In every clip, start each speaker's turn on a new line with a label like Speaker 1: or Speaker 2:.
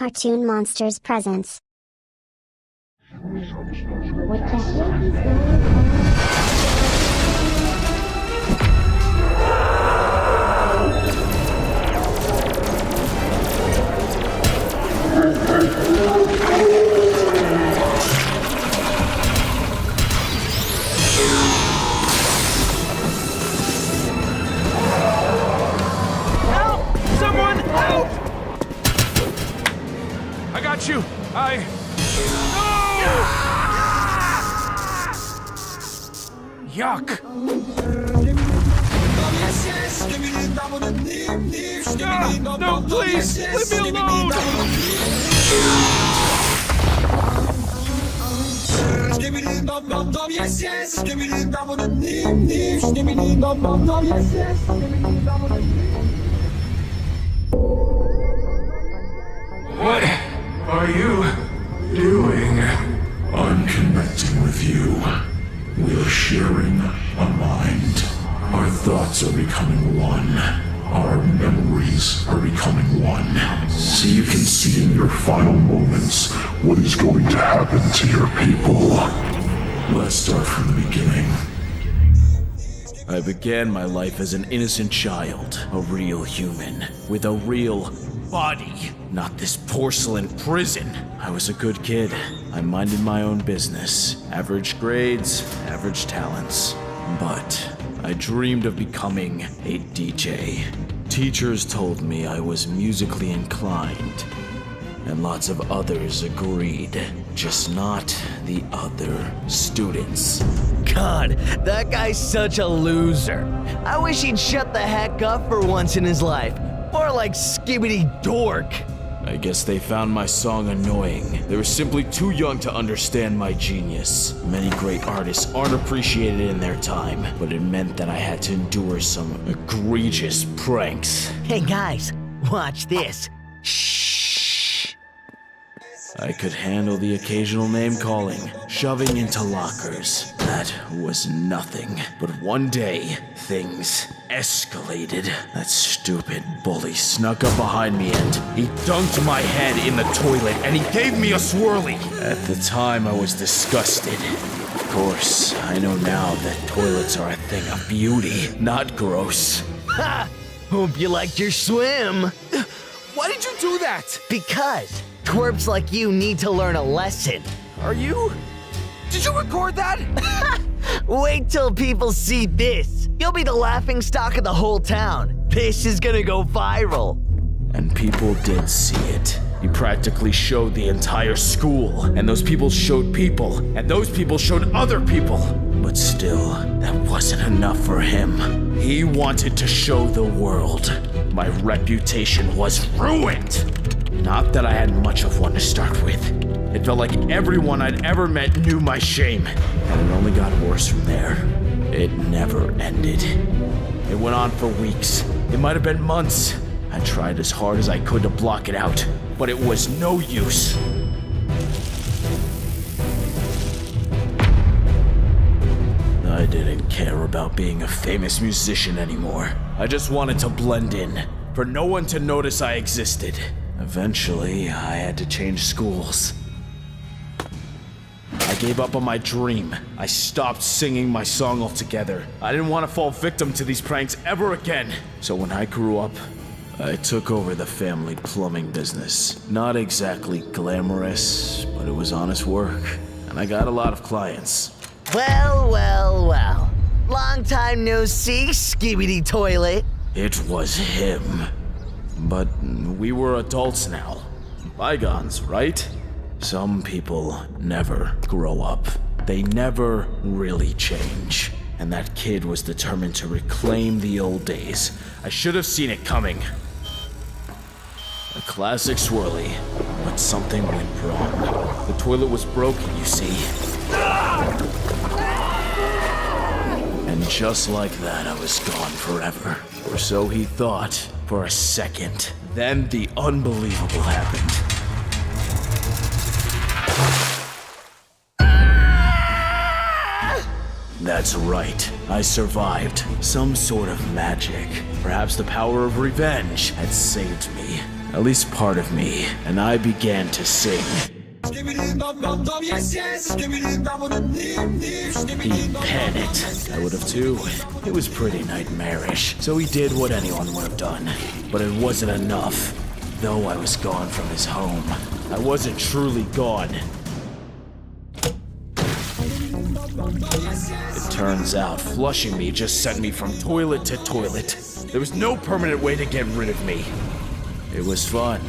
Speaker 1: cartoon monster's presence. What the heck is going
Speaker 2: Help! Someone help! I got you. Yuck! No, please! Leave me alone!
Speaker 3: What are you doing? I'm connecting with you. We're sharing a mind. Our thoughts are becoming one. Our memories are becoming one. So you can see in your final moments what is going to happen to your people. Let's start from the beginning.
Speaker 4: I began my life as an innocent child, a real human, with a real body, not this porcelain prison. I was a good kid. I minded my own business. Average grades, average talents. But I dreamed of becoming a DJ. Teachers told me I was musically inclined, and lots of others agreed, just not the other students.
Speaker 5: God, that guy's such a loser. I wish he'd shut the heck up for once in his life. More like Skibidi Dork.
Speaker 4: I guess they found my song annoying. They were simply too young to understand my genius. Many great artists aren't appreciated in their time, but it meant that I had to endure some egregious pranks.
Speaker 5: Hey guys, watch this. Shh.
Speaker 4: I could handle the occasional name-calling, shoving into lockers. That was nothing. But one day, things escalated. That stupid bully snuck up behind me and he dunked my head in the toilet and he gave me a swirly. At the time, I was disgusted. Of course, I know now that toilets are a thing of beauty, not gross.
Speaker 5: Ha! Hope you liked your swim.
Speaker 2: Why did you do that?
Speaker 5: Because twerps like you need to learn a lesson.
Speaker 2: Are you? Did you record that?
Speaker 5: Wait till people see this. You'll be the laughingstock of the whole town. This is gonna go viral.
Speaker 4: And people did see it. He practically showed the entire school, and those people showed people, and those people showed other people. But still, that wasn't enough for him. He wanted to show the world. My reputation was ruined. Not that I had much of one to start with. It felt like everyone I'd ever met knew my shame, and it only got worse from there. It never ended. It went on for weeks. It might have been months. I tried as hard as I could to block it out, but it was no use. I didn't care about being a famous musician anymore. I just wanted to blend in, for no one to notice I existed. Eventually, I had to change schools. I gave up on my dream. I stopped singing my song altogether. I didn't want to fall victim to these pranks ever again. So when I grew up, I took over the family plumbing business. Not exactly glamorous, but it was honest work. And I got a lot of clients.
Speaker 5: Well, well, well. Long time no see, Skibidi Toilet.
Speaker 4: It was him. But we were adults now. Bygones, right? Some people never grow up. They never really change. And that kid was determined to reclaim the old days. I should have seen it coming. A classic swirly, but something went wrong. The toilet was broken, you see. And just like that, I was gone forever. Or so he thought, for a second. Then the unbelievable happened. That's right, I survived. Some sort of magic. Perhaps the power of revenge had saved me. at least part of me, and I began to sing. He panicked. I would have too. It was pretty nightmarish, so he did what anyone would have done. But it wasn't enough. Though I was gone from his home, I wasn't truly gone. It turns out flushing me just sent me from toilet to toilet. There was no permanent way to get rid of me. It was fun,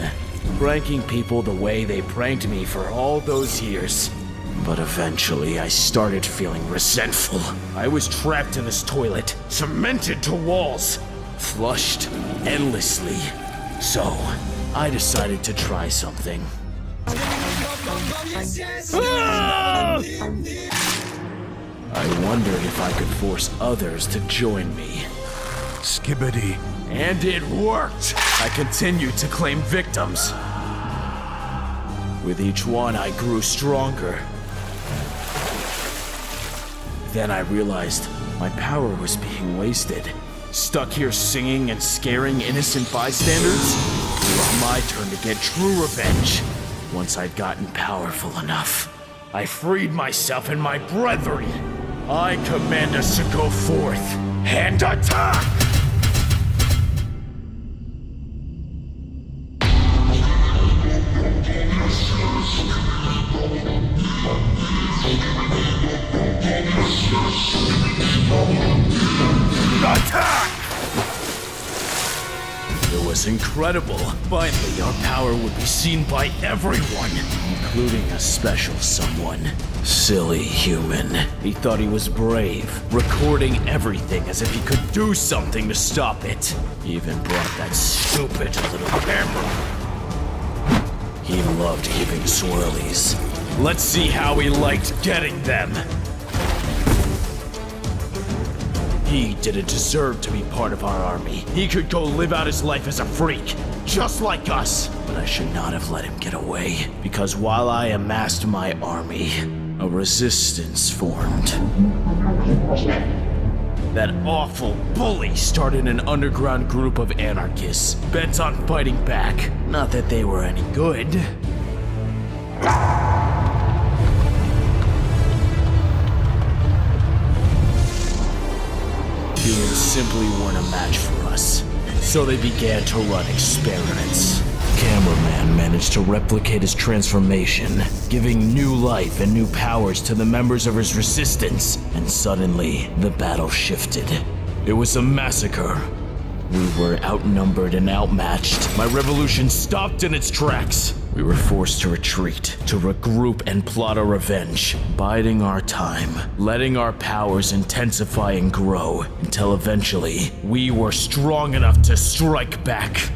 Speaker 4: pranking people the way they pranked me for all those years. But eventually I started feeling resentful. I was trapped in this toilet, cemented to walls, flushed endlessly. So, I decided to try something. I wondered if I could force others to join me.
Speaker 2: Skibidi.
Speaker 4: And it worked! I continued to claim victims. With each one, I grew stronger. Then I realized my power was being wasted. Stuck here singing and scaring innocent bystanders? It was my turn to get true revenge. Once I'd gotten powerful enough, I freed myself and my brethren. I command us to go forth and attack! Attack! It was incredible. Finally, our power would be seen by everyone, including a special someone. Silly human. He thought he was brave, recording everything as if he could do something to stop it. He even brought that stupid little camera. He loved giving swirlies. Let's see how he liked getting them. He didn't deserve to be part of our army. He could go live out his life as a freak, just like us. But I should not have let him get away, because while I amassed my army, a resistance formed. That awful bully started an underground group of anarchists, bent on fighting back. Not that they were any good. Humans simply weren't a match for us, so they began to run experiments. Cameramen managed to replicate his transformation, giving new life and new powers to the members of his resistance, and suddenly, the battle shifted. It was a massacre. We were outnumbered and outmatched. My revolution stopped in its tracks. We were forced to retreat, to regroup and plot a revenge, biding our time, letting our powers intensify and grow, until eventually, we were strong enough to strike back.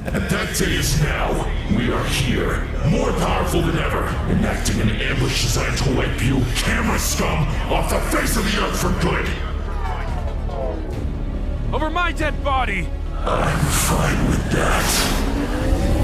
Speaker 3: And that day is now. We are here, more powerful than ever, enacting an ambush designed to wipe you, camera scum, off the face of the earth for good.
Speaker 2: Over my dead body!
Speaker 3: I'm fine with that.